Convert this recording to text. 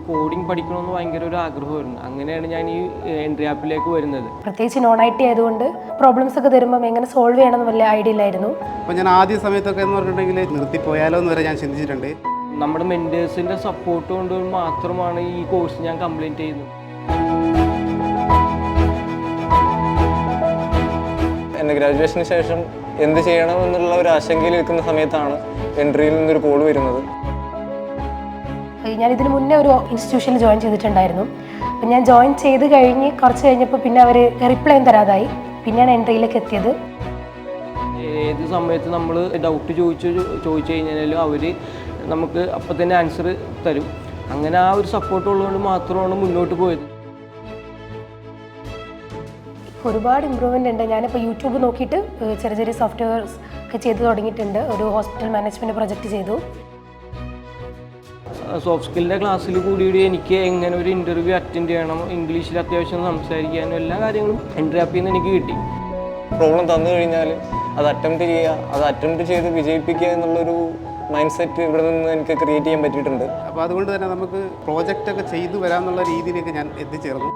Coding പഠിക്കണമെന്ന് ഭയങ്കര ഒരു ആഗ്രഹമായിരുന്നു. അങ്ങനെയാണ് ഞാൻ ഈ എൻട്രി ആപ്പിലേക്ക് വരുന്നത്. പ്രത്യേകിച്ച് നോൺ IT ആയതുകൊണ്ട് പ്രോബ്ലംസ് ഒക്കെ തരുമ്പം എങ്ങനെ സോൾവ് ചെയ്യണമെന്ന് വലിയ ഐഡിയ ഇല്ലായിരുന്നു. അപ്പോൾ ഞാൻ ആദ്യ സമയത്തൊക്കെ എന്ന് പറഞ്ഞിട്ടുണ്ടെങ്കിൽ നിർത്തിപ്പോയാലോ എന്ന് വരെ ഞാൻ ചിന്തിച്ചിട്ടുണ്ട്. നമ്മുടെ മെൻറ്റേഴ്സിൻ്റെ സപ്പോർട്ട് കൊണ്ട് മാത്രമാണ് ഈ കോഴ്സ് ഞാൻ കംപ്ലീറ്റ് ചെയ്യുന്നത്. എൻ്റെ ഗ്രാജുവേഷന് ശേഷം എന്ത് ചെയ്യണമെന്നുള്ള ഒരു ആശങ്കയിൽ നിൽക്കുന്ന സമയത്താണ് എൻട്രിയിൽ നിന്നൊരു കോൾ വരുന്നത്. ഞാൻ ഇതിന് മുന്നേ ഒരു ഇൻസ്റ്റിറ്റ്യൂഷനിൽ ജോയിൻ ചെയ്തിട്ടുണ്ടായിരുന്നു. അപ്പം ഞാൻ ജോയിൻ ചെയ്ത് കഴിഞ്ഞ് കുറച്ച് കഴിഞ്ഞപ്പോൾ പിന്നെ അവർ റിപ്ലൈ തരാതായി. പിന്നെയാണ് എൻട്രിയിലേക്ക് എത്തിയത്. ഏത് സമയത്ത് നമ്മൾ ഡൗട്ട് ചോദിച്ചു കഴിഞ്ഞാലും അവർ നമുക്ക് അപ്പം തന്നെ ആൻസർ തരും. അങ്ങനെ ആ ഒരു സപ്പോർട്ട് ഉള്ളതുകൊണ്ട് മാത്രമാണ് മുന്നോട്ട് പോയത്. ഒരുപാട് ഇമ്പ്രൂവ്മെൻ്റ് ഉണ്ട്. ഞാനിപ്പോൾ യൂട്യൂബ് നോക്കിയിട്ട് ചെറിയ ചെറിയ സോഫ്റ്റ്വെയർസ് ഒക്കെ ചെയ്ത് തുടങ്ങിയിട്ടുണ്ട്. ഒരു ഹോസ്പിറ്റൽ മാനേജ്മെൻറ്റ് പ്രൊജക്റ്റ് ചെയ്തു. സോഫ്റ്റ് സ്കില്ലിൻ്റെ ക്ലാസ്സിൽ കൂടി എനിക്ക് എങ്ങനെ ഒരു ഇൻ്റർവ്യൂ അറ്റൻഡ് ചെയ്യണം, ഇംഗ്ലീഷിൽ അത്യാവശ്യം സംസാരിക്കാനും എല്ലാ കാര്യങ്ങളും എൻട്രി ആപ്പിൽ നിന്ന് എനിക്ക് കിട്ടി. പ്രോബ്ലം തന്നു കഴിഞ്ഞാൽ അത് അറ്റംപ്റ്റ് ചെയ്ത് വിജയിപ്പിക്കുക എന്നുള്ളൊരു മൈൻഡ് സെറ്റ് ഇവിടെ നിന്ന് എനിക്ക് ക്രിയേറ്റ് ചെയ്യാൻ പറ്റിയിട്ടുണ്ട്. അപ്പോൾ അതുകൊണ്ട് തന്നെ നമുക്ക് പ്രോജക്റ്റ് ഒക്കെ ചെയ്തു വരാമെന്നുള്ള രീതിയിലേക്ക് ഞാൻ എത്തിച്ചേർന്നു.